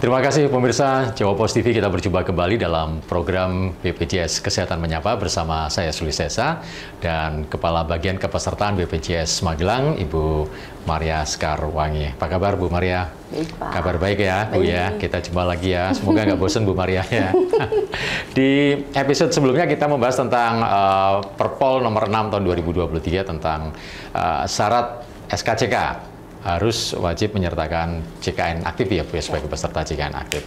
Terima kasih pemirsa Jawa Pos TV, kita berjumpa kembali dalam program BPJS Kesehatan Menyapa bersama saya Suli Sesa dan Kepala Bagian Kepesertaan BPJS Magelang, Ibu Maria Skarwangi. Apa kabar Bu Maria? Baik, Pak. Kabar baik ya Bu ya, kita jumpa lagi ya. Semoga nggak bosan Bu Maria ya. Di episode sebelumnya kita membahas tentang Perpol nomor 6 tahun 2023 tentang syarat SKCK. Harus wajib menyertakan JKN aktif ya Bu ya, sebagai peserta JKN aktif.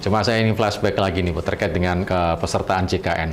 Cuma saya ingin flashback lagi nih Bu, terkait dengan kepesertaan JKN.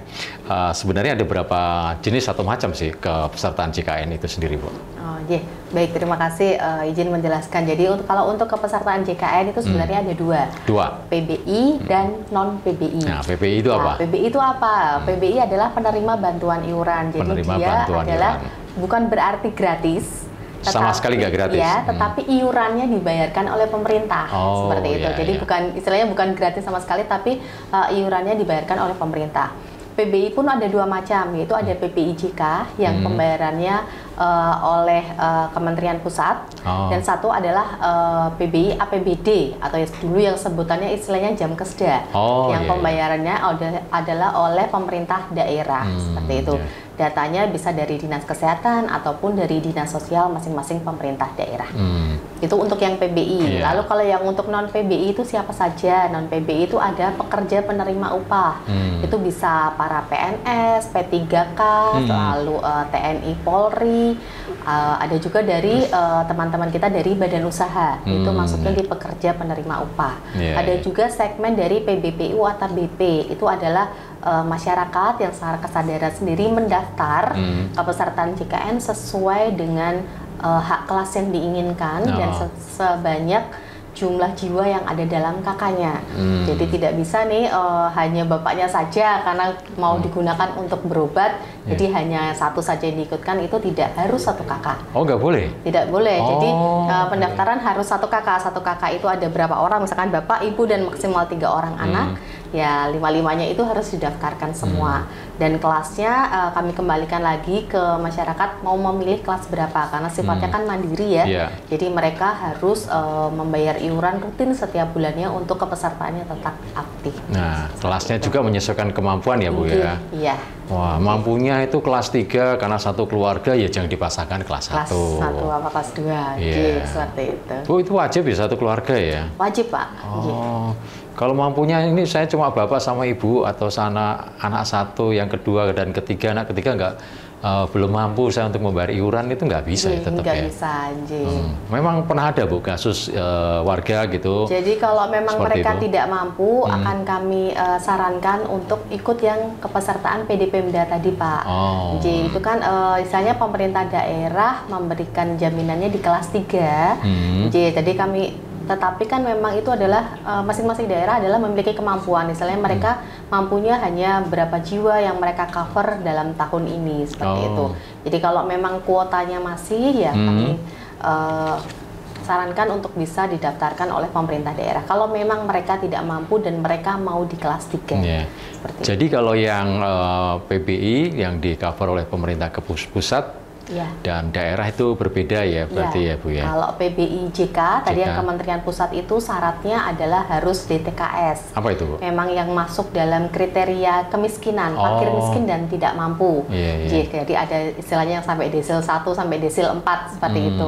Sebenarnya ada berapa jenis atau macam sih kepesertaan JKN itu sendiri Bu? Oh, yeah. Baik, terima kasih izin menjelaskan. Jadi kalau untuk kepesertaan JKN itu sebenarnya ada dua. PBI dan non-PBI. Nah, PBI itu apa? PBI itu apa? PBI adalah penerima bantuan iuran. Jadi dia adalah bukan berarti gratis. Sama sekali nggak gratis. Ya, tetapi iurannya dibayarkan oleh pemerintah, seperti itu. Jadi istilahnya bukan gratis sama sekali, tapi iurannya dibayarkan oleh pemerintah. PBI pun ada dua macam, yaitu ada PPIJK yang pembayarannya oleh Kementerian Pusat, dan satu adalah PBI APBD atau dulu yang sebutannya istilahnya Jamkesda, yang pembayarannya adalah oleh pemerintah daerah, seperti itu. Datanya bisa dari Dinas Kesehatan ataupun dari Dinas Sosial masing-masing pemerintah daerah. Itu untuk yang PBI. Lalu kalau yang untuk non-PBI itu siapa saja? Non-PBI itu ada pekerja penerima upah. Itu bisa para PNS, P3K, lalu TNI Polri, ada juga dari teman-teman kita dari badan usaha. Itu masuknya di pekerja penerima upah. Ada juga segmen dari PBPU atau BP. Itu adalah masyarakat yang secara kesadaran sendiri mendaftar kepesertaan JKN sesuai dengan hak kelas yang diinginkan dan sebanyak jumlah jiwa yang ada dalam KK-nya. Jadi tidak bisa nih hanya bapaknya saja karena mau digunakan untuk berobat, jadi hanya satu saja yang diikutkan, itu tidak harus satu KK. Oh, nggak boleh? Tidak boleh. Jadi pendaftaran harus satu KK. Satu KK itu ada berapa orang? Misalkan bapak, ibu, dan maksimal 3 orang anak. Ya, 5-5-nya itu harus didaftarkan semua. Dan kelasnya kami kembalikan lagi ke masyarakat mau memilih kelas berapa, karena sifatnya kan mandiri ya. Jadi mereka harus membayar iuran rutin setiap bulannya untuk kepesertaannya tetap aktif. Nah, kelasnya juga menyesuaikan kemampuan ya Bu ya? Iya. Wah, mampunya itu kelas 3 karena satu keluarga ya jangan dipasangkan kelas 1. Kelas 1 apa kelas 2, seperti itu. Oh, itu wajib ya satu keluarga ya? Wajib Pak. Oh, kalau mampunya ini saya cuma bapak sama ibu atau anak satu, yang kedua dan ketiga, anak ketiga belum mampu saya untuk membayar iuran, itu nggak bisa ya tetap nggak ya? Bisa, Memang pernah ada Bu kasus warga gitu? Jadi kalau memang mereka itu tidak mampu, akan kami sarankan untuk ikut yang kepesertaan PDPMDA tadi Pak. Jadi itu kan misalnya pemerintah daerah memberikan jaminannya di kelas 3. Jadi kami, tetapi kan memang itu adalah masing-masing daerah adalah memiliki kemampuan. Misalnya mereka mampunya hanya berapa jiwa yang mereka cover dalam tahun ini, seperti itu. Jadi kalau memang kuotanya masih, ya kami sarankan untuk bisa didaftarkan oleh pemerintah daerah. Kalau memang mereka tidak mampu dan mereka mau di kelas 3. Jadi kalau yang PBI yang di cover oleh pemerintah pusat, dan daerah itu berbeda ya berarti ya Bu ya? Kalau PBIJK tadi yang Kementerian Pusat itu syaratnya adalah harus DTKS. Apa itu Bu? Memang yang masuk dalam kriteria kemiskinan, fakir miskin dan tidak mampu. Jadi ada istilahnya yang sampai desil 1 sampai desil 4 seperti itu.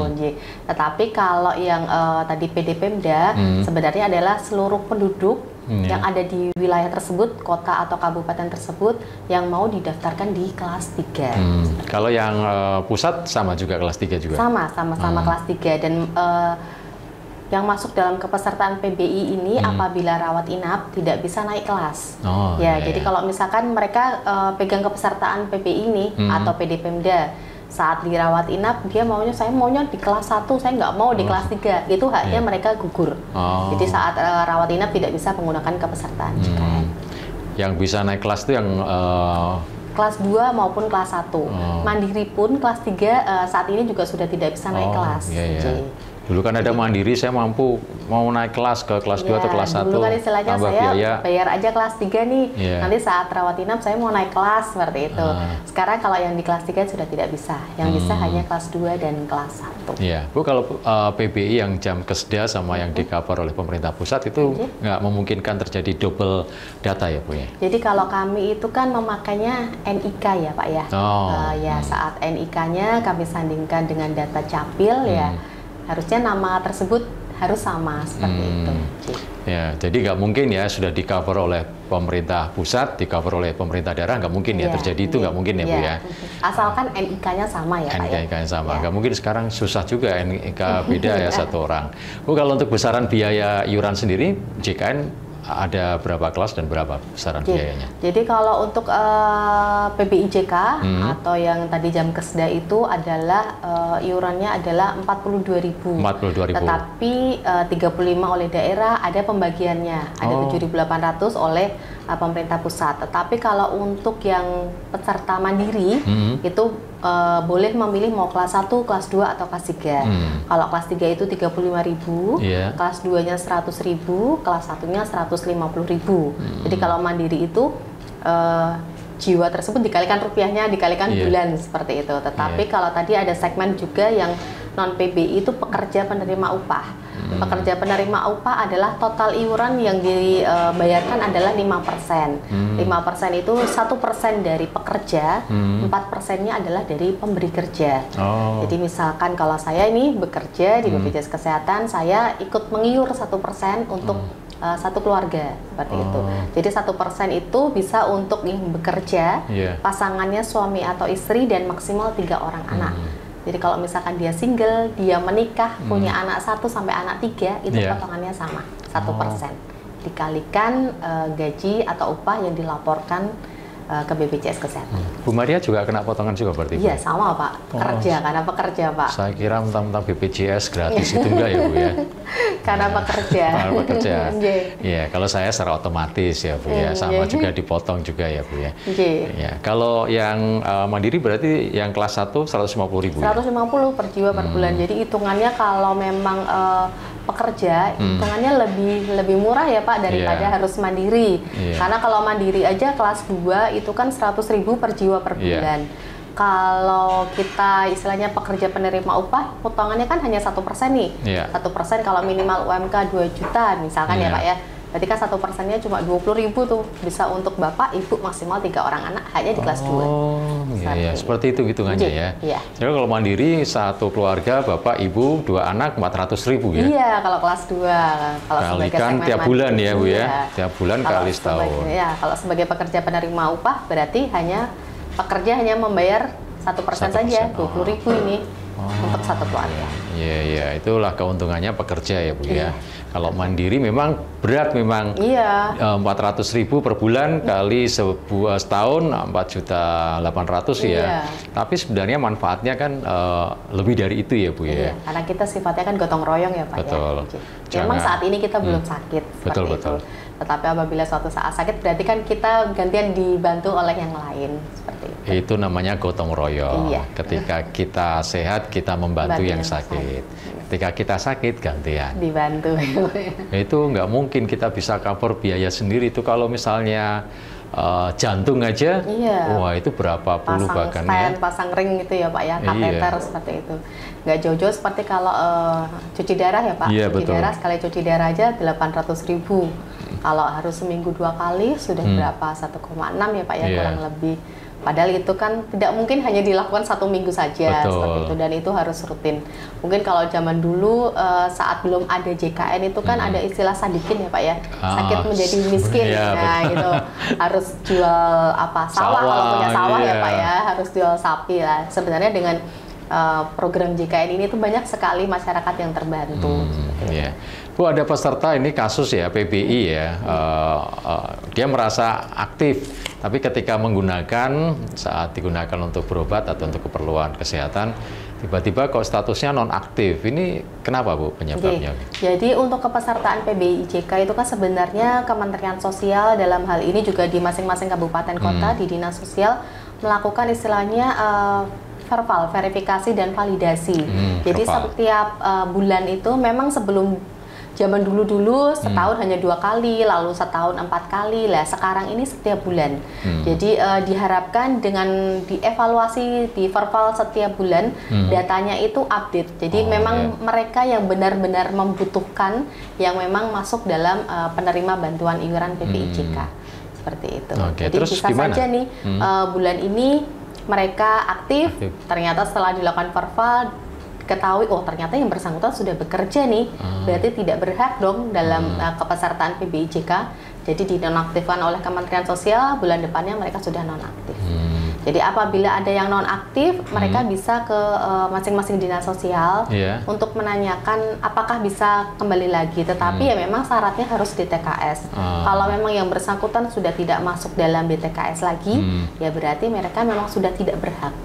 Tetapi kalau yang tadi PDPMDA sebenarnya adalah seluruh penduduk yang ada di wilayah tersebut, kota atau kabupaten tersebut, yang mau didaftarkan di kelas 3. Kalau yang pusat sama juga kelas 3 juga? Sama-sama kelas 3. Dan yang masuk dalam kepesertaan PBI ini apabila rawat inap tidak bisa naik kelas. Jadi kalau misalkan mereka pegang kepesertaan PBI ini atau PDPMDA, saat dirawat inap saya maunya di kelas 1, saya nggak mau di kelas 3, itu haknya mereka gugur. Jadi saat rawat inap tidak bisa menggunakan kepesertaan JKN. Yang bisa naik kelas itu yang kelas 2 maupun kelas 1. Mandiri pun kelas 3 saat ini juga sudah tidak bisa naik kelas. Dulu kan ada mandiri, saya mampu mau naik kelas ke kelas 2 atau kelas 1. Dulu kan istilahnya saya biaya. bayar aja kelas 3 nih. Nanti saat rawat inap saya mau naik kelas seperti itu. Sekarang kalau yang di kelas 3 sudah tidak bisa. Yang bisa hanya kelas 2 dan kelas 1. Iya, Bu, kalau PBI yang jam keseda sama yang di-cover oleh pemerintah pusat itu nggak memungkinkan terjadi double data ya, Bu ya? Jadi kalau kami itu kan memakainya NIK ya Pak ya. Saat NIK-nya kami sandingkan dengan data capil ya. Harusnya nama tersebut harus sama seperti itu. Ya, jadi nggak mungkin ya sudah di-cover oleh pemerintah pusat, di-cover oleh pemerintah daerah, nggak mungkin ya terjadi itu, nggak mungkin ya Bu ya. Asalkan NIK-nya sama ya Pak ya. NIK-nya sama, nggak mungkin sekarang susah juga NIK beda ya satu orang. Bu, kalau untuk besaran biaya iuran sendiri, JKN ada berapa kelas dan berapa besaran biayanya? Jadi kalau untuk PBIJK atau yang tadi jam keseda itu adalah iurannya adalah 42.000. 42.000. Tetapi 35 oleh daerah ada pembagiannya, ada 7.800 oleh pemerintah pusat. Tetapi kalau untuk yang peserta mandiri itu boleh memilih mau kelas 1, kelas 2 atau kelas 3. Kalau kelas 3 itu 35.000, kelas 2-nya 100.000, kelas 1-nya 150.000. Jadi kalau mandiri itu jiwa tersebut dikalikan rupiahnya, dikalikan bulan seperti itu. Tetapi kalau tadi ada segmen juga yang non PBI itu pekerja penerima upah. Pekerja penerima upah adalah total iuran yang dibayarkan adalah 5%. 5% itu 1% dari pekerja, 4%-nya adalah dari pemberi kerja. Jadi misalkan kalau saya ini bekerja di BPJS Kesehatan, saya ikut mengiur 1% untuk satu keluarga seperti itu. Jadi 1% itu bisa untuk yang bekerja, pasangannya suami atau istri dan maksimal 3 orang anak. Jadi kalau misalkan dia single, dia menikah, punya anak 1 sampai anak 3, itu potongannya sama, 1%. Dikalikan gaji atau upah yang dilaporkan ke BPJS Kesehatan. Bu Maria juga kena potongan juga berarti? Iya, sama Pak. Kerja, karena pekerja Pak. Saya kira tentang BPJS gratis itu enggak ya Bu ya? Karena pekerja. Karena pekerja. Iya, kalau saya secara otomatis ya Bu ya, sama juga dipotong juga ya Bu ya. Ya, kalau yang mandiri berarti yang kelas 1 150.000. 150 per jiwa per bulan. Jadi hitungannya kalau memang pekerja, hitungannya lebih murah ya Pak daripada harus mandiri. Karena kalau mandiri aja kelas 2 itu kan 100.000 per jiwa per bulan. Kalau kita istilahnya pekerja penerima upah, potongannya kan hanya 1% nih. 1% kalau minimal UMK 2 juta misalkan ya Pak ya. Berarti kan 1%-nya cuma 20.000 tuh, bisa untuk bapak, ibu maksimal 3 orang anak hanya di kelas 2. Iya, seperti itu hitungannya ya. Jadi kalau mandiri satu keluarga, bapak, ibu, 2 anak 400.000 ya. Iya, kalau kelas 2. Kalau kalikan tiap bulan ya Bu ya. Tiap bulan kali setahun. Iya, kalau sebagai pekerja penerima upah berarti pekerja hanya membayar 1% saja, 20.000 ini untuk satu keluarga. Iya, itulah keuntungannya pekerja ya Bu ya. Kalau mandiri memang berat memang. 400.000 per bulan kali setahun 4.800.000 ya. Tapi sebenarnya manfaatnya kan lebih dari itu ya Bu ya. Karena kita sifatnya kan gotong royong ya Pak ya. Memang saat ini kita belum sakit. Betul. Tetapi apabila suatu saat sakit berarti kan kita gantian dibantu oleh yang lain seperti itu. Itu namanya gotong royong. Ketika kita sehat kita membantu yang sakit. Ketika kita sakit gantian dibantu. Itu nggak mungkin kita bisa cover biaya sendiri itu kalau misalnya jantung aja, wah itu berapa puluh bahkan ya. Pasang ring gitu ya Pak ya, kateter seperti itu. Nggak jauh-jauh seperti kalau cuci darah ya Pak. Cuci darah sekali cuci darah aja 800.000. Kalau harus seminggu 2 kali sudah berapa 1,6 ya Pak ya kurang lebih. Padahal itu kan tidak mungkin hanya dilakukan 1 minggu saja seperti itu, dan itu harus rutin. Mungkin kalau zaman dulu saat belum ada JKN itu kan ada istilah sadikin ya Pak ya, sakit menjadi miskin. Nah itu harus jual sawah kalau punya sawah ya Pak ya, harus jual sapi lah. Sebenarnya dengan program JKN ini tuh banyak sekali masyarakat yang terbantu. Bu, ada peserta ini kasus ya PBI ya, dia merasa aktif, tapi ketika saat digunakan untuk berobat atau untuk keperluan kesehatan, tiba-tiba kok statusnya nonaktif. Ini kenapa Bu penyebabnya? Jadi untuk kepesertaan PBIJK itu kan sebenarnya Kementerian Sosial dalam hal ini juga di masing-masing kabupaten kota di Dinas Sosial melakukan istilahnya verbal, verifikasi dan validasi. Jadi verbal. setiap bulan itu memang sebelum zaman dulu setahun hanya 2 kali, lalu setahun 4 kali lah. Sekarang ini setiap bulan. Jadi diharapkan dengan dievaluasi di verbal setiap bulan, datanya itu update. Jadi memang mereka yang benar-benar membutuhkan, yang memang masuk dalam penerima bantuan iuran PPIJK. Seperti itu. Jadi terus bisa gimana? saja nih bulan ini mereka aktif. Ternyata setelah dilakukan verbal ketahui, oh ternyata yang bersangkutan sudah bekerja nih, berarti tidak berhak dong dalam kepesertaan PPIJK. Jadi dinonaktifkan oleh Kementerian Sosial, bulan depannya mereka sudah nonaktif. Jadi apabila ada yang nonaktif, mereka bisa ke masing-masing dinas sosial untuk menanyakan apakah bisa kembali lagi. Tetapi ya memang syaratnya harus di TKS. Kalau memang yang bersangkutan sudah tidak masuk dalam DTKS lagi, ya berarti mereka memang sudah tidak berhak.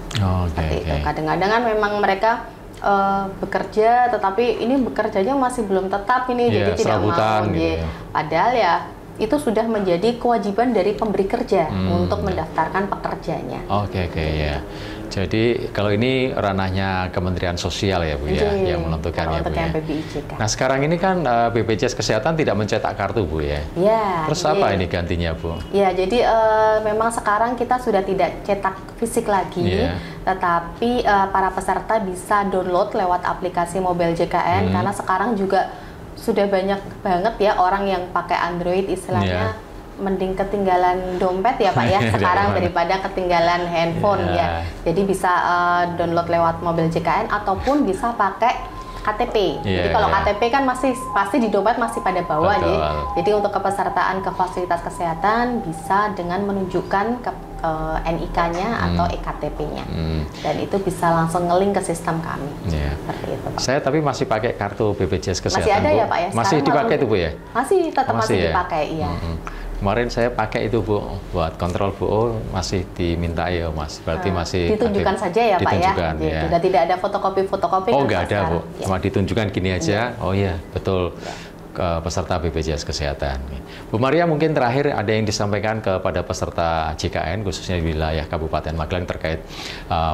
Seperti itu. Kadang-kadang kan memang mereka bekerja, tetapi ini bekerjanya masih belum tetap ini, jadi tidak mau. Gitu. Padahal ya itu sudah menjadi kewajiban dari pemberi kerja untuk mendaftarkan pekerjanya. Ya. Jadi kalau ini ranahnya Kementerian Sosial ya Bu ya, yang menentukan ya Bu ya. PPIJK. Nah sekarang ini kan BPJS Kesehatan tidak mencetak kartu Bu ya. Terus apa ini gantinya Bu? Ya, jadi memang sekarang kita sudah tidak cetak fisik lagi, tetapi para peserta bisa download lewat aplikasi Mobile JKN karena sekarang juga sudah banyak banget ya orang yang pakai Android, istilahnya mending ketinggalan dompet ya Pak ya sekarang daripada ketinggalan handphone ya. Jadi bisa download lewat Mobile JKN ataupun bisa pakai KTP. Jadi kalau KTP kan masih pasti di dompet masih pada bawah ya. Jadi untuk kepesertaan ke fasilitas kesehatan bisa dengan menunjukkan ke NIK-nya atau EKTP-nya. Dan itu bisa langsung nge-link ke sistem kami. Seperti itu Pak. Saya tapi masih pakai kartu BPJS Kesehatan. Masih ada Bu. ya Pak ya? Masih dipakai itu Bu ya? Masih, tetap masih dipakai, iya. Kemarin saya pakai itu Bu, buat kontrol Bu, masih diminta ya Mas, berarti masih ditunjukkan saja ya Pak ya? Sudah tidak ada fotokopi-fotokopi. Oh nggak ada Bu, cuma ditunjukkan gini aja. Oh iya, betul. Ke peserta BPJS Kesehatan. Bu Maria, mungkin terakhir ada yang disampaikan kepada peserta JKN, khususnya di wilayah Kabupaten Magelang terkait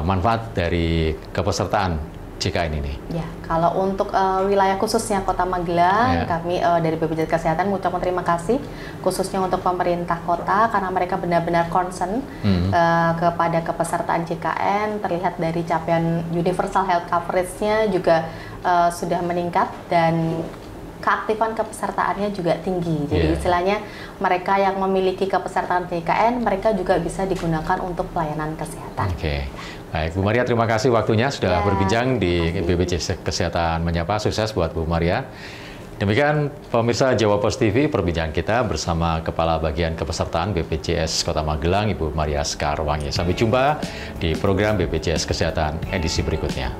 manfaat dari kepesertaan JKN ini. Ya, kalau untuk wilayah khususnya Kota Magelang, kami dari BPJS Kesehatan mengucapkan terima kasih khususnya untuk pemerintah kota karena mereka benar-benar concern kepada kepesertaan JKN. Terlihat dari capaian universal health coverage-nya juga sudah meningkat dan keaktifan kepesertaannya juga tinggi. Jadi istilahnya mereka yang memiliki kepesertaan JKN, mereka juga bisa digunakan untuk pelayanan kesehatan. Baik, Bu Maria, terima kasih waktunya sudah berbincang di BPJS Kesehatan Menyapa. Sukses buat Bu Maria. Demikian pemirsa Jawa Post TV, perbincangan kita bersama Kepala Bagian Kepesertaan BPJS Kota Magelang, Ibu Maria Skarwangi. Sampai jumpa di program BPJS Kesehatan edisi berikutnya.